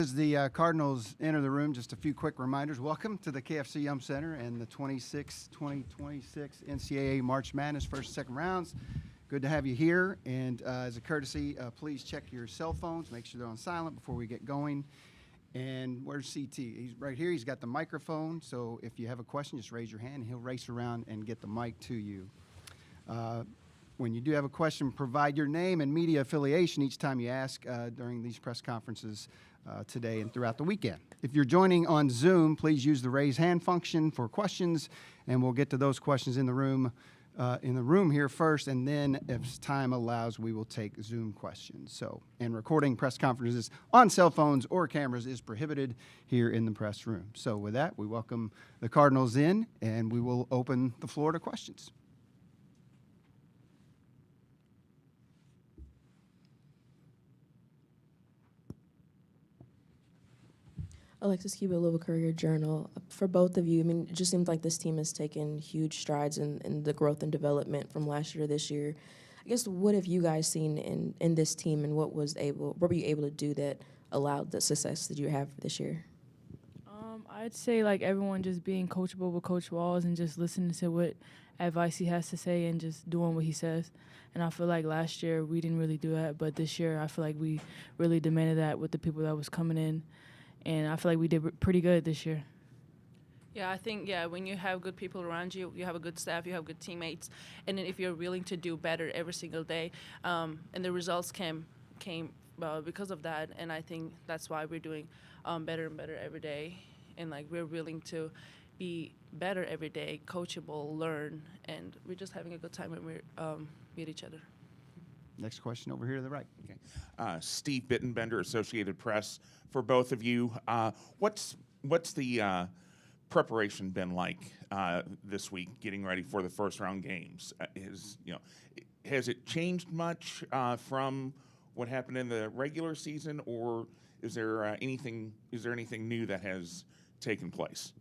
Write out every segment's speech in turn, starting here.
As the Cardinals enter the room, just a few quick reminders. Welcome to the KFC Yum Center and the 2026 NCAA March Madness first and second rounds. Good to have you here. And as a courtesy, please check your cell phones. Make sure they're on silent before we get going. And where's CT? He's right here. He's got the microphone. So if you have a question, just raise your hand. And he'll race around and get the mic to you. When you do have a question, provide your name and media affiliation each time you ask during these press conferences today and throughout the weekend. If you're joining on Zoom, please use the raise hand function for questions, and we'll get to those questions in the room here first, and then if time allows, we will take Zoom questions. So, and recording press conferences on cell phones or cameras is prohibited here in the press room. So with that, we welcome the Cardinals in, and we will open the floor to questions. Alexis Cuba, Louisville Courier-Journal. For both of you, I mean, it just seems like this team has taken huge strides in the growth and development from last year to this year. I guess, what have you guys seen in this team, and what were you able to do that allowed the success that you have this year? I'd say, like, everyone just being coachable with Coach Walls and just listening to what advice he has to say and just doing what he says. And I feel like last year we didn't really do that, but this year I feel like we really demanded that with the people that was coming in. And I feel like we did pretty good this year. Yeah, I think, when you have good people around you, you have a good staff, you have good teammates, and then if you're willing to do better every single day, and the results came because of that, and I think that's why we're doing better and better every day, and, like, we're willing to be better every day, coachable, learn, and we're just having a good time when we're with each other. Next question over here to the right. Okay. Steve Bittenbender, Associated Press. For both of you, what's the preparation been like this week, getting ready for the first round games? Has it changed much from what happened in the regular season, or is there anything new that has taken place?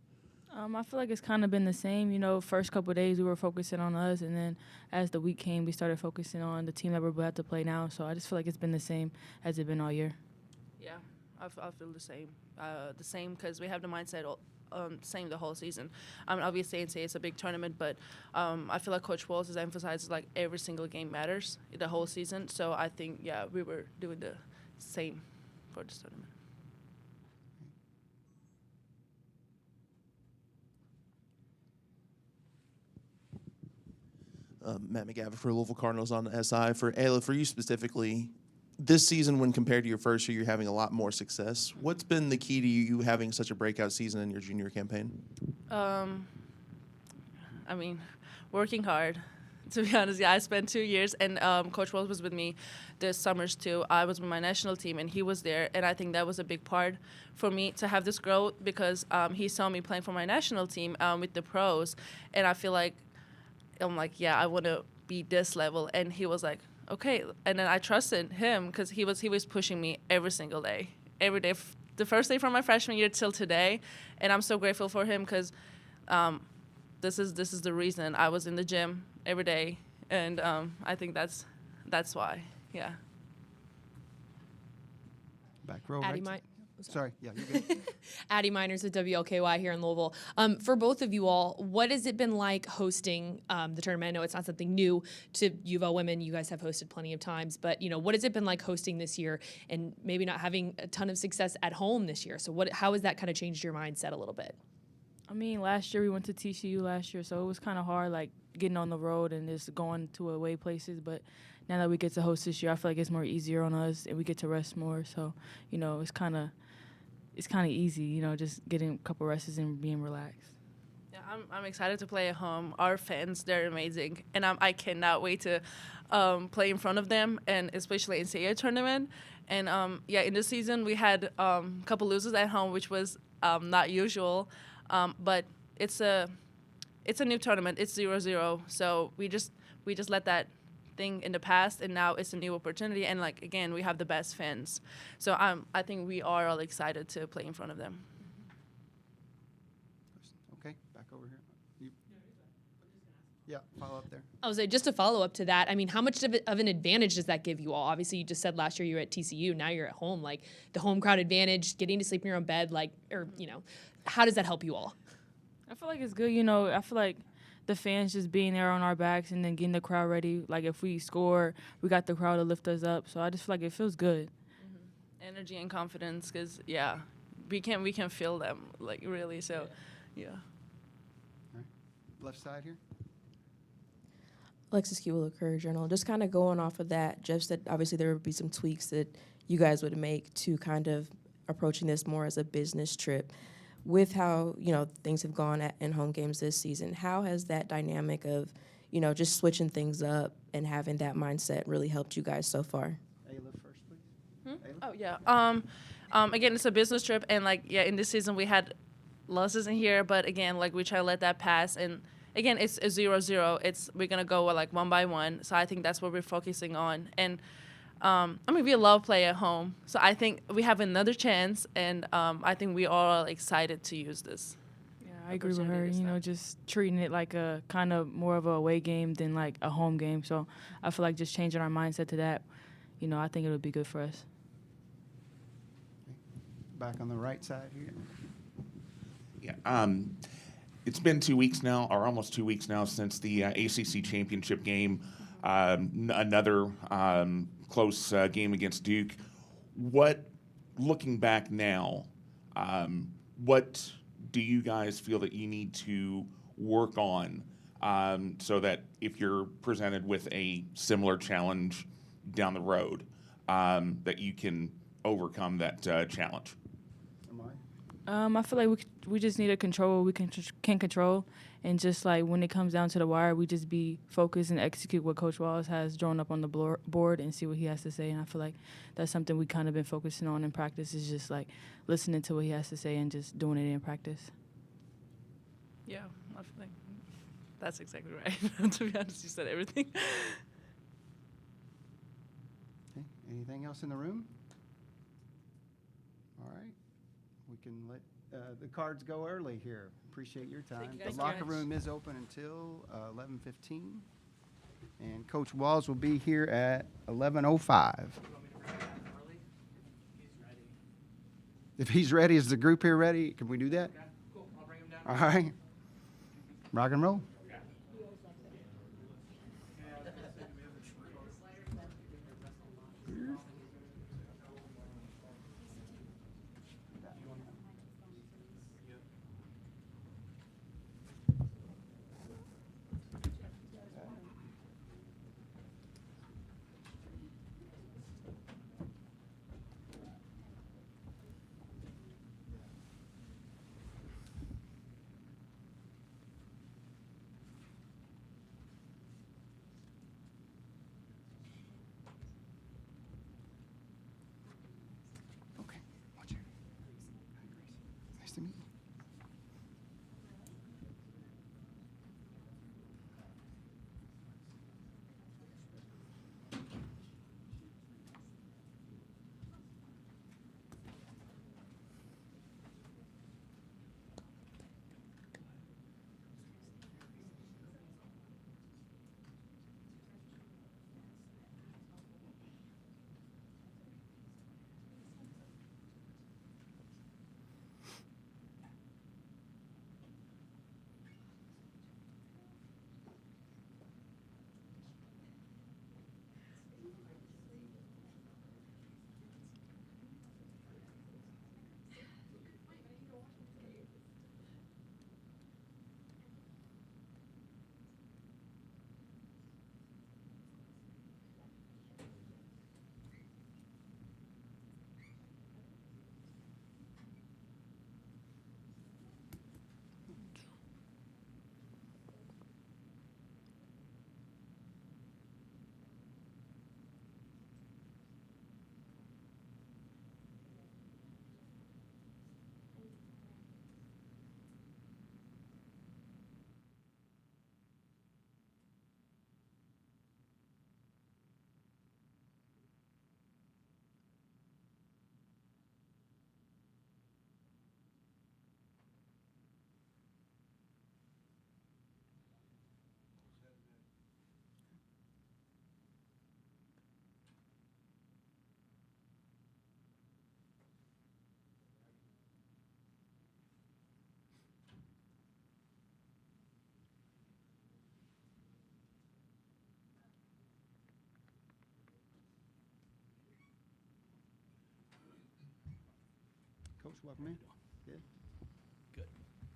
I feel like it's kind of been the same. First couple of days we were focusing on us, and then as the week came, we started focusing on the team that we're about to play now. So I just feel like it's been the same as it's been all year. Yeah, I feel the same. Because we have the mindset same the whole season. I mean, obviously, NCAA is a big tournament, but I feel like Coach Walls has emphasized, like, every single game matters the whole season. So I think, we were doing the same for this tournament. Matt McGavitt for Louisville Cardinals on the SI. For Ayla, for you specifically, this season when compared to your first year, you're having a lot more success. What's been the key to you having such a breakout season in your junior campaign? I mean, working hard. To be honest, I spent 2 years, and Coach Walls was with me this summers too. I was with my national team, and he was there, and I think that was a big part for me to have this growth because he saw me playing for my national team with the pros, and I feel like I'm like, I want to be this level. And he was like, okay. And then I trusted him because he was pushing me every single day, every day, the first day from my freshman year till today. And I'm so grateful for him because this is the reason I was in the gym every day. And I think that's why, Back row, Addie right? Sorry, you're good. Addie Miners with WLKY here in Louisville. For both of you all, what has it been like hosting the tournament? I know it's not something new to U of L women. You guys have hosted plenty of times. But, what has it been like hosting this year and maybe not having a ton of success at home this year? So how has that kind of changed your mindset a little bit? I mean, last year we went to TCU last year, so it was kind of hard, like, getting on the road and just going to away places. But now that we get to host this year, I feel like it's more easier on us and we get to rest more. So, it's kind of easy, just getting a couple rests and being relaxed. Yeah, I'm excited to play at home. Our fans, they're amazing, and I cannot wait to play in front of them, and especially in NCAA tournament. And in this season we had a couple losers at home, which was not usual, but it's a new tournament. It's 0-0, so we just let that thing in the past, and now it's a new opportunity. And, like, again, we have the best fans, so I think we are all excited to play in front of them. Okay, back over here. Yeah, follow up there. I was just to follow up to that. I mean, how much of an advantage does that give you all? Obviously, you just said last year you were at TCU. Now you're at home. Like the home crowd advantage, getting to sleep in your own bed, how does that help you all? I feel like it's good. I feel like the fans just being there on our backs and then getting the crowd ready. Like if we score, we got the crowd to lift us up. So I just feel like it feels good. Energy and confidence, because we can feel them like really. So, yeah. All right. Left side here. Alexis Kiewel, Courier Journal. Just kind of going off of that, Jeff said obviously there would be some tweaks that you guys would make to kind of approaching this more as a business trip. With how, things have gone in home games this season, how has that dynamic of, just switching things up and having that mindset really helped you guys so far? Ayla first, please. Ayla? Oh yeah. Again, it's a business trip, and in this season we had losses in here, but again, we try to let that pass. And again, it's a 0-0. We're gonna go one by one. So I think that's what we're focusing on. And we love play at home, so I think we have another chance, and I think we all are excited to use this. Yeah, I agree with her. Just treating it like a kind of more of a away game than like a home game. So I feel like just changing our mindset to that, I think it would be good for us. Back on the right side here. Yeah. It's been 2 weeks now, or almost 2 weeks now, since the ACC championship game. Another close game against Duke. Looking back now, what do you guys feel that you need to work on so that if you're presented with a similar challenge down the road, that you can overcome that challenge? I feel like we just need to control what we can control, and just like when it comes down to the wire, we just be focused and execute what Coach Wallace has drawn up on the board and see what he has to say. And I feel like that's something we kind of been focusing on in practice, is just like listening to what he has to say and just doing it in practice. Yeah, I feel like that's exactly right. To be honest, you said everything. Okay. Anything else in the room? All right. We can let the cards go early here. Appreciate your time. you guys The locker so much. room is open until 11:15, and Coach Walls will be here at 11:05. If he's ready, is the group here ready? Can we do that? Okay, cool. I'll bring him down. All right. Rock and roll. Coach, welcome in. Good. Good.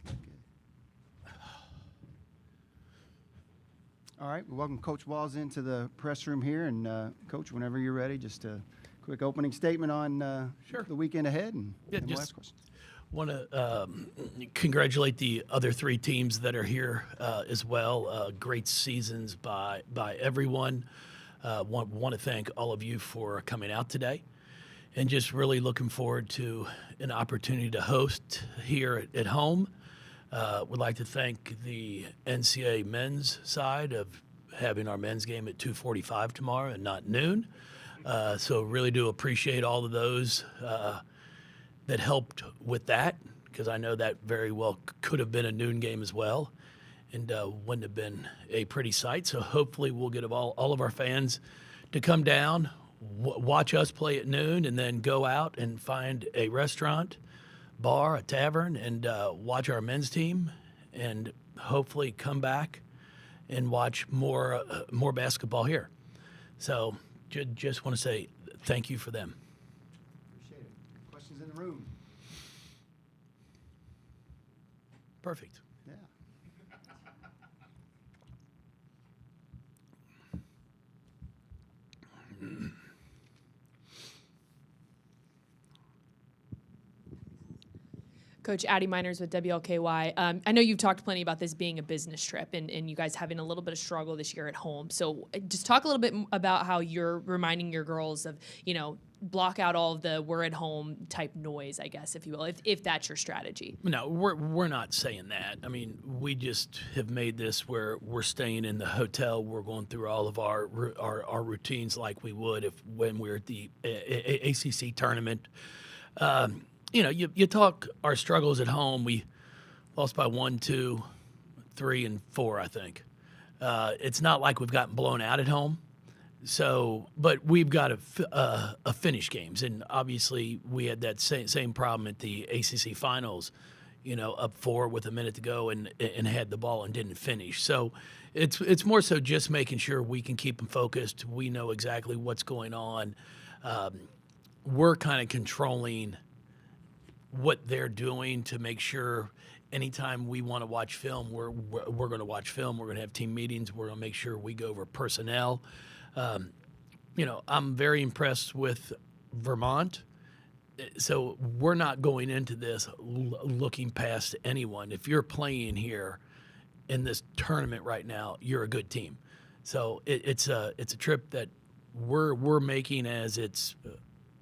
Good. All right, we welcome Coach Walls into the press room here. And, Coach, whenever you're ready, just a quick opening statement on Sure. the weekend ahead, and Yeah, then we'll just- ask questions. Want to congratulate the other 3 teams that are here as well. Great seasons by everyone. Want to thank all of you for coming out today, and just really looking forward to an opportunity to host here at home. Would like to thank the NCAA men's side of having our men's game at 2:45 tomorrow and not noon. So really do appreciate all of those that helped with that, because I know that very well could have been a noon game as well, and wouldn't have been a pretty sight. So hopefully we'll get all of our fans to come down, watch us play at noon, and then go out and find a restaurant, bar, a tavern, and watch our men's team, and hopefully come back and watch more basketball here. So just want to say thank you for them. Appreciate it. Questions in the room? Perfect. Yeah. Coach Addie Miners with WLKY. I know you've talked plenty about this being a business trip and you guys having a little bit of struggle this year at home. So just talk a little bit about how you're reminding your girls of, block out all of the we're at home type noise, I guess, if you will, if that's your strategy. No, we're not saying that. I mean, we just have made this where we're staying in the hotel. We're going through all of our routines like we would when we're at the ACC tournament. You talk our struggles at home. We lost by 1, 2, 3, and 4, I think. It's not like we've gotten blown out at home. So, but we've got a finish games, and obviously we had that same problem at the ACC finals. Up 4 with a minute to go and had the ball and didn't finish. So, it's more so just making sure we can keep them focused. We know exactly what's going on. We're kind of controlling what they're doing to make sure anytime we want to watch film, we're going to watch film. We're going to have team meetings. We're going to make sure we go over personnel. I'm very impressed with Vermont. So we're not going into this looking past anyone. If you're playing here in this tournament right now, you're a good team. So it's a trip that we're making as it's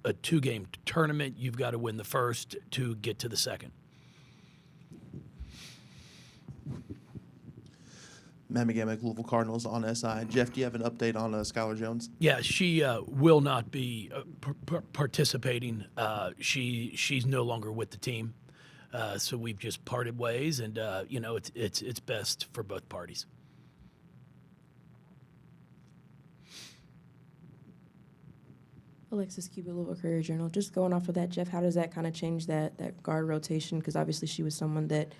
a 2-game tournament. You've got to win the first to get to the second. Matt McGamick, Louisville Cardinals on SI. Jeff, do you have an update on Skylar Jones? Yeah, she will not be participating. She's no longer with the team, so we've just parted ways, and it's best for both parties. Alexis Cuba, Louisville Courier Journal. Just going off of that, Jeff, how does that kind of change that guard rotation? Because obviously she was someone that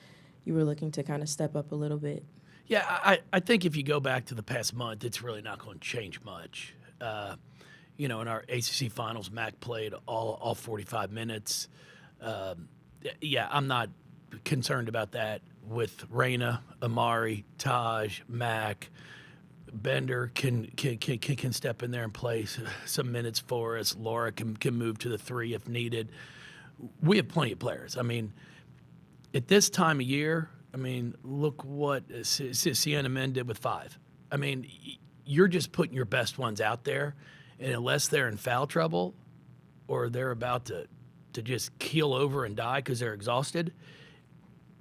you were looking to kind of step up a little bit. Yeah, I think if you go back to the past month, it's really not going to change much. In our ACC finals, Mac played all 45 minutes. I'm not concerned about that with Raina, Amari, Taj, Mac. Bender can step in there and play some minutes for us. Laura can move to the 3 if needed. We have plenty of players. I mean, at this time of year, look what Sienna Men did with 5. I mean, you're just putting your best ones out there, and unless they're in foul trouble or they're about to just keel over and die because they're exhausted,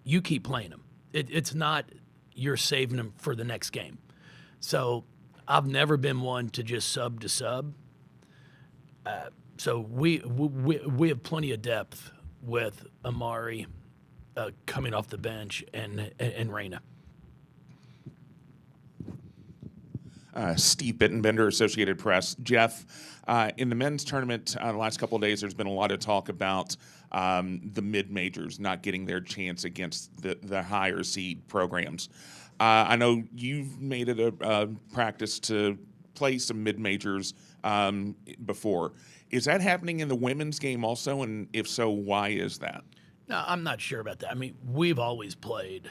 you keep playing them. It's not you're saving them for the next game. So I've never been one to just sub to sub. So we have plenty of depth with Amari coming off the bench and Raina. Steve Bittenbender, Associated Press. Jeff, in the men's tournament the last couple of days, there's been a lot of talk about the mid-majors not getting their chance against the higher seed programs. I know you've made it a practice to play some mid-majors before. Is that happening in the women's game also? And if so, why is that? No, I'm not sure about that. I mean, we've always played.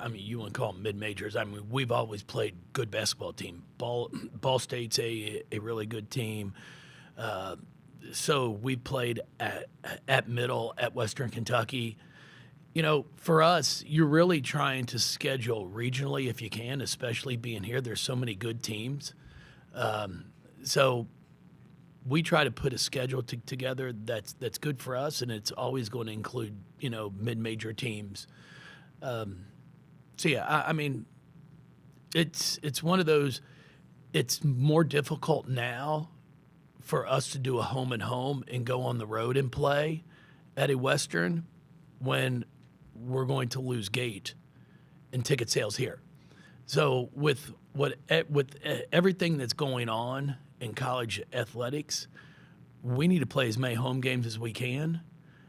I mean, you want to call them mid-majors. I mean, we've always played good basketball team. Ball State's a really good team. So we played at Middle, at Western Kentucky. You know, for us, you're really trying to schedule regionally if you can, especially being here. There's so many good teams. So we try to put a schedule together that's good for us, and it's always going to include, you know, mid-major teams. So yeah, I mean, it's one of those. It's more difficult now for us to do a home and home and go on the road and play at a Western when we're going to lose gate and ticket sales here. So with everything that's going on in college athletics, we need to play as many home games as we can,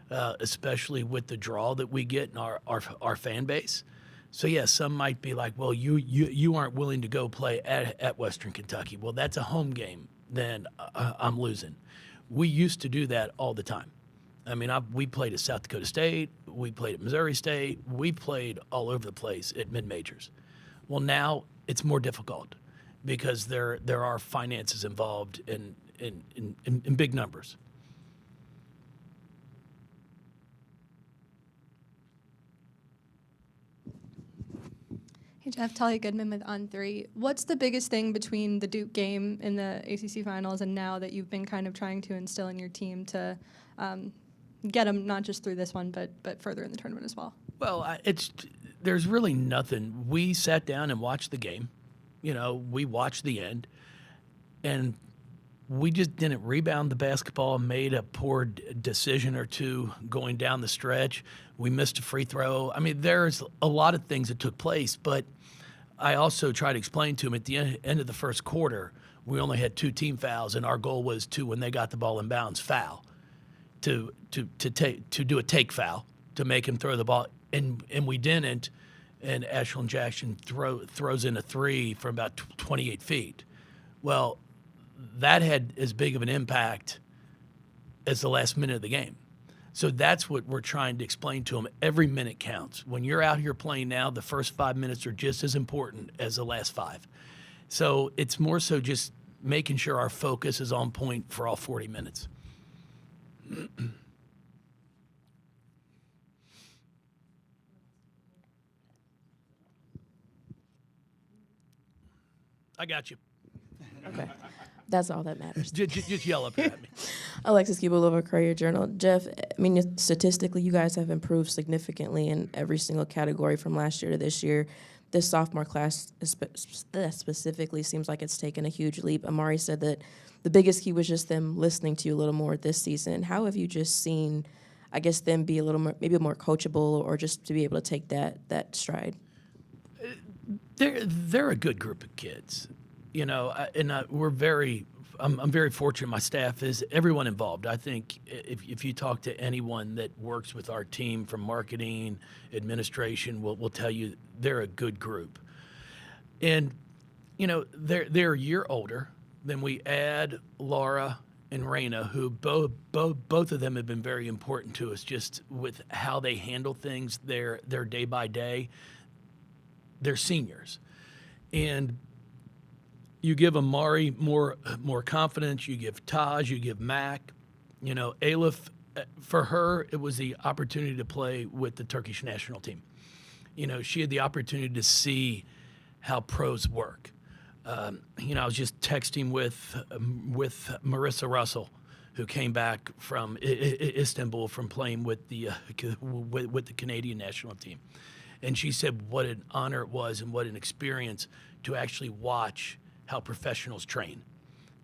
especially with the draw that we get in our fan base. So yeah, some might be like, well, you aren't willing to go play at Western Kentucky. Well, that's a home game. Then I'm losing. We used to do that all the time. I mean, we played at South Dakota State. We played at Missouri State. We played all over the place at mid-majors. Well, now it's more difficult because there are finances involved in big numbers. Hey Jeff, Talia Goodman with On3. What's the biggest thing between the Duke game in the ACC Finals and now that you've been kind of trying to instill in your team to get them not just through this one, but further in the tournament as well? Well, there's really nothing. We sat down and watched the game. You know, we watched the end, and we just didn't rebound the basketball, made a poor decision or two going down the stretch. We missed a free throw. I mean, there's a lot of things that took place, but I also try to explain to them at the end of the first quarter, we only had 2 team fouls, and our goal was to, when they got the ball in bounds, foul, to do a take foul, to make him throw the ball, and we didn't, and Ashlyn Jackson throws in a 3 from about 28 feet. Well, that had as big of an impact as the last minute of the game. So that's what we're trying to explain to them. Every minute counts. When you're out here playing now, the first 5 minutes are just as important as the last 5. So it's more so just making sure our focus is on point for all 40 minutes. I got you. Okay. That's all that matters. Just yell up here at me. Alexis Cuba, Courier Journal. Jeff, I mean, statistically, you guys have improved significantly in every single category from last year to this year. This sophomore class specifically seems like it's taken a huge leap. Amari said that the biggest key was just them listening to you a little more this season. How have you just seen, I guess, them be a little more, maybe more coachable, or just to be able to take that stride? They're a good group of kids. You know, we're very. I'm very fortunate. My staff is everyone involved. I think if you talk to anyone that works with our team, from marketing, administration, will tell you they're a good group. And you know, they're a year older. Then we add Laura and Raina, who both of them have been very important to us, just with how they handle things. Their day by day. They're seniors, and you give Amari more confidence. You give Taj. You give Mac. You know, Aleph, for her, it was the opportunity to play with the Turkish national team. You know, she had the opportunity to see how pros work. You know, I was just texting with Marissa Russell, who came back from Istanbul from playing with the Canadian national team, and she said what an honor it was and what an experience to actually watch how professionals train,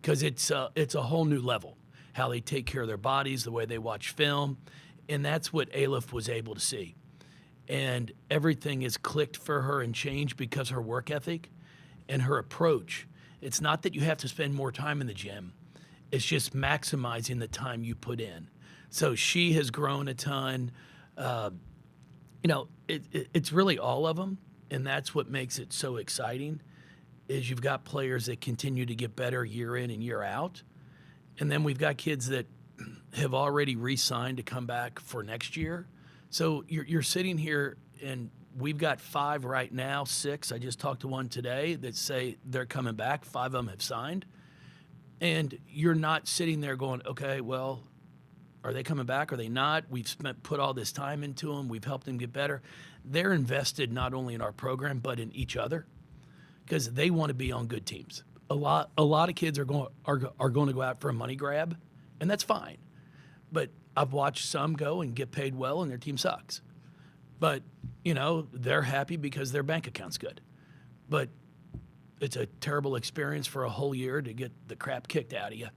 because it's a whole new level, how they take care of their bodies, the way they watch film, and that's what Aleph was able to see. And everything is clicked for her and changed because her work ethic and her approach. It's not that you have to spend more time in the gym. It's just maximizing the time you put in. So she has grown a ton. You know, it's really all of them, and that's what makes it so exciting. Is you've got players that continue to get better year in and year out, And then we've got kids that have already re-signed to come back for next year. So you're sitting here, and we've got 5 right now, 6. I just talked to one today that say they're coming back. 5 of them have signed. And you're not sitting there going, okay, well, are they coming back? Are they not? We've put all this time into them. We've helped them get better. They're invested not only in our program but in each other because they want to be on good teams. A lot of kids are going to go out for a money grab, and that's fine. But I've watched some go and get paid well, and their team sucks. But they're happy because their bank account's good. But it's a terrible experience for a whole year to get the crap kicked out of you.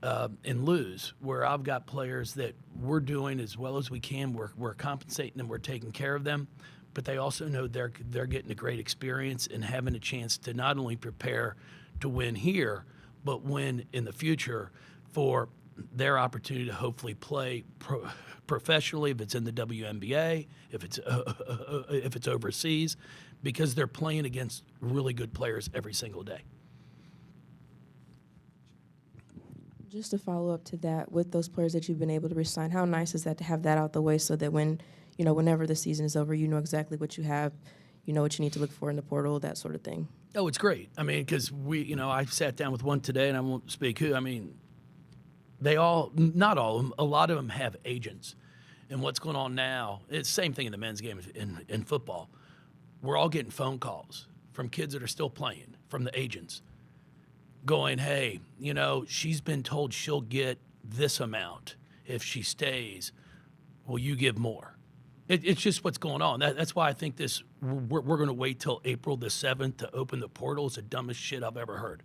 And lose, where I've got players that we're doing as well as we can. We're compensating them, we're taking care of them, but they also know they're getting a great experience and having a chance to not only prepare to win here, but win in the future for their opportunity to hopefully play professionally if it's in the WNBA, if it's overseas, because they're playing against really good players every single day. Just to follow up to that, with those players that you've been able to resign, how nice is that to have that out the way so that whenever the season is over, you know exactly what you have, you know what you need to look for in the portal, that sort of thing? Oh, it's great. I mean, because I sat down with one today, and I won't speak who. I mean, not all of them, a lot of them have agents. And what's going on now, it's the same thing in the men's game in football. We're all getting phone calls from kids that are still playing, from the agents, going, hey, she's been told she'll get this amount if she stays. Will you give more? It's just what's going on. That's why I think we're going to wait till April the 7th to open the portal. It's the dumbest shit I've ever heard.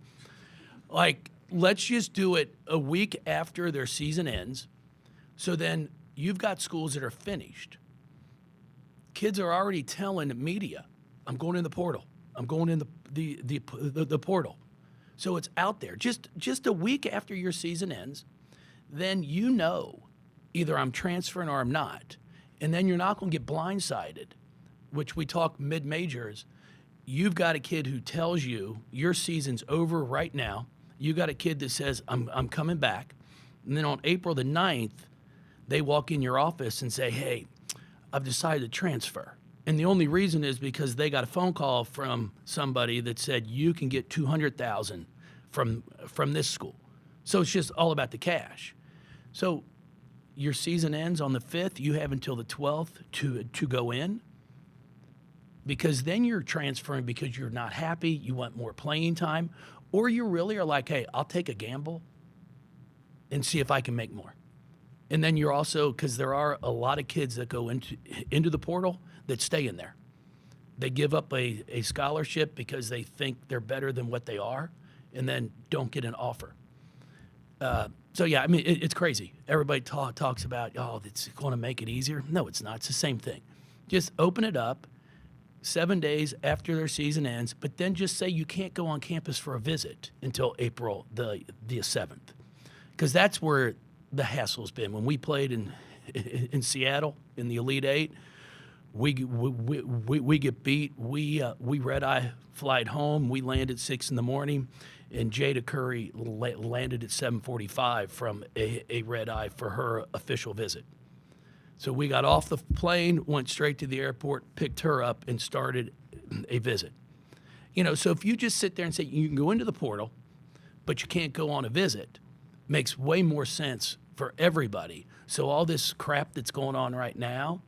Like, let's just do it a week after their season ends. So then you've got schools that are finished. Kids are already telling the media, I'm going in the portal. I'm going in the portal. So it's out there. Just a week after your season ends, then either I'm transferring or I'm not. And then you're not going to get blindsided, which we talk mid-majors. You've got a kid who tells you your season's over right now. You got a kid that says, I'm coming back. And then on April the 9th, they walk in your office and say, hey, I've decided to transfer. And the only reason is because they got a phone call from somebody that said you can get $200,000 from this school. So it's just all about the cash. So your season ends on the 5th. You have until the 12th to go in, because then you're transferring because you're not happy, you want more playing time, or you really are like, hey, I'll take a gamble and see if I can make more. And then you're also, because there are a lot of kids that go into the portal that stay in there. They give up a scholarship because they think they're better than what they are, and then don't get an offer. So, yeah, I mean, it's crazy. Everybody talks about, it's going to make it easier. No, it's not. It's the same thing. Just open it up 7 days after their season ends, but then just say you can't go on campus for a visit until April the 7th, because that's where the hassle's been. When we played in Seattle in the Elite Eight, we get beat. We red-eye flight home. We land at 6 in the morning, and Jada Curry landed at 7:45 from a red-eye for her official visit. So we got off the plane, went straight to the airport, picked her up, and started a visit. So if you just sit there and say you can go into the portal, but you can't go on a visit, makes way more sense for everybody. So all this crap that's going on right now,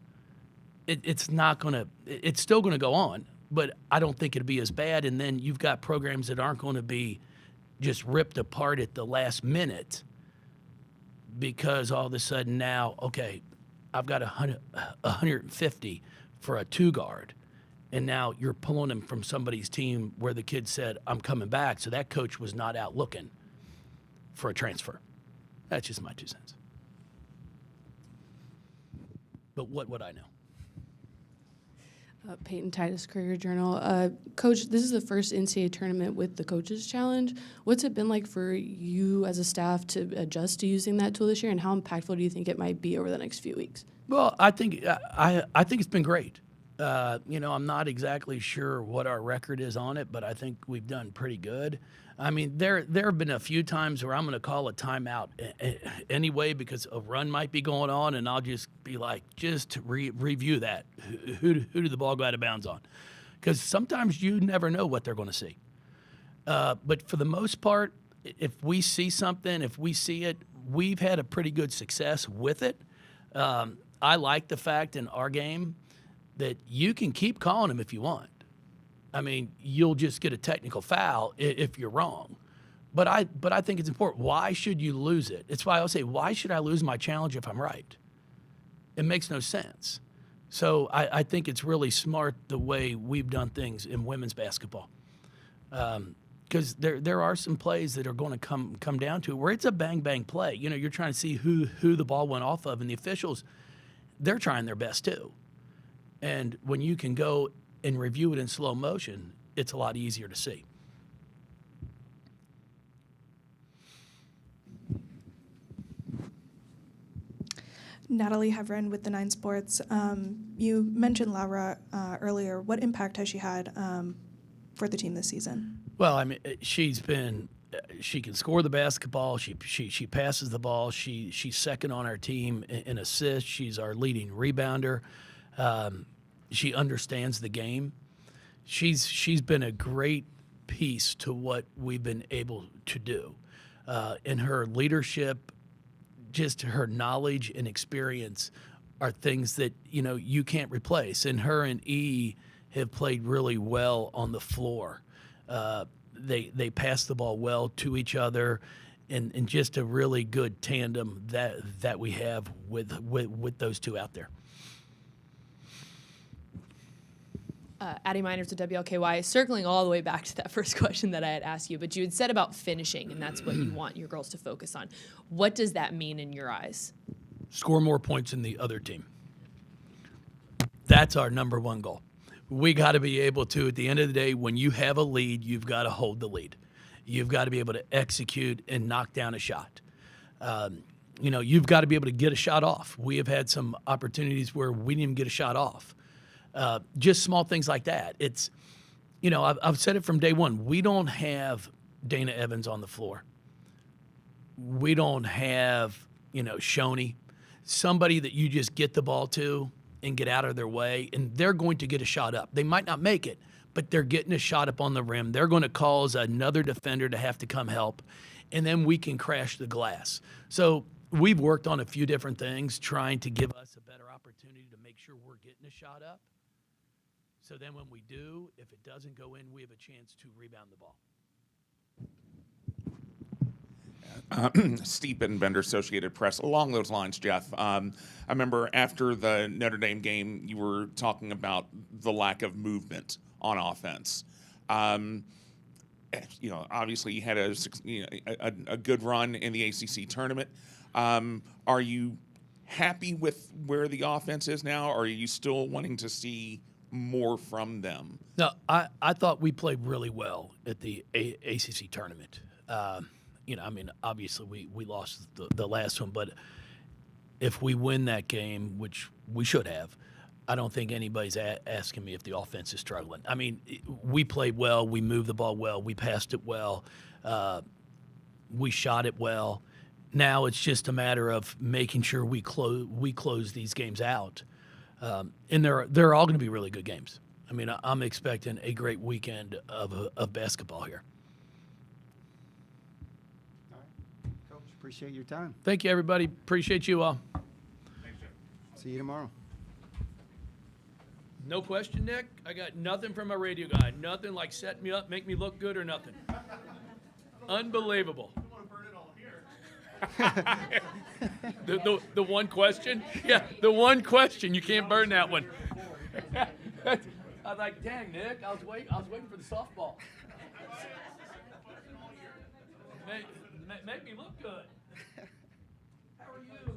it's still going to go on, but I don't think it'll be as bad. And then you've got programs that aren't going to be just ripped apart at the last minute because all of a sudden now, okay, I've got 150 for a 2-guard, and now you're pulling them from somebody's team where the kid said, I'm coming back, so that coach was not out looking for a transfer. That's just my 2 cents. But what would I know? Peyton Titus, Courier Journal. Coach, this is the first NCAA tournament with the Coaches Challenge. What's it been like for you as a staff to adjust to using that tool this year, and how impactful do you think it might be over the next few weeks? Well, I think it's been great. I'm not exactly sure what our record is on it, but I think we've done pretty good. I mean, there have been a few times where I'm going to call a timeout anyway because a run might be going on, and I'll just be like, just review that. Who did the ball go out of bounds on? Because sometimes you never know what they're going to see. But for the most part, if we see something, if we see it, we've had a pretty good success with it. I like the fact in our game that you can keep calling them if you want. I mean, you'll just get a technical foul if you're wrong. But I think it's important. Why should you lose it? It's why I'll say, why should I lose my challenge if I'm right? It makes no sense. So I think it's really smart the way we've done things in women's basketball. Because there are some plays that are going to come down to it where it's a bang-bang play. You're trying to see who the ball went off of, and the officials, they're trying their best too. And when you can go and review it in slow motion, it's a lot easier to see. Natalie Heverin with the 9 Sports. You mentioned Laura earlier. What impact has she had for the team this season? Well, I mean, she can score the basketball. She passes the ball. She's second on our team in assists. She's our leading rebounder. She understands the game. She's been a great piece to what we've been able to do. In her leadership, just her knowledge and experience are things that you can't replace. And her and E have played really well on the floor. They pass the ball well to each other, and just a really good tandem that we have with those two out there. Addie Miners with WLKY, circling all the way back to that first question that I had asked you, but you had said about finishing, and that's what you want your girls to focus on. What does that mean in your eyes? Score more points than the other team. That's our number one goal. We got to be able to, at the end of the day, when you have a lead, you've got to hold the lead. You've got to be able to execute and knock down a shot. You've got to be able to get a shot off. We have had some opportunities where we didn't even get a shot off. Just small things like that. It's, I've said it from day one. We don't have Dana Evans on the floor. We don't have, Shoney, somebody that you just get the ball to and get out of their way, and they're going to get a shot up. They might not make it, but they're getting a shot up on the rim. They're going to cause another defender to have to come help, and then we can crash the glass. So we've worked on a few different things trying to give us a better opportunity to make sure we're getting a shot up. So then when we do, if it doesn't go in, we have a chance to rebound the ball. Steve Bittenbender, Associated Press. Along those lines, Jeff, I remember after the Notre Dame game, you were talking about the lack of movement on offense. Obviously you had a good run in the ACC tournament. Are you happy with where the offense is now, or are you still wanting to see more from them? No, I thought we played really well at the ACC tournament. Obviously we lost the last one, but if we win that game, which we should have, I don't think anybody's asking me if the offense is struggling. I mean, we played well. We moved the ball well. We passed it well. We shot it well. Now it's just a matter of making sure we close these games out. And they're all going to be really good games. I mean, I'm expecting a great weekend of basketball here. All right. Coach, appreciate your time. Thank you, everybody. Appreciate you all. Thanks, Jeff. See you tomorrow. No question, Nick. I got nothing from my radio guy. Nothing like set me up, make me look good or nothing. Unbelievable. I don't want to burn it all here. The one question? Yeah, the one question. You can't burn that one. I was like, dang, Nick, I was waiting for the softball. Make me look good. How are you?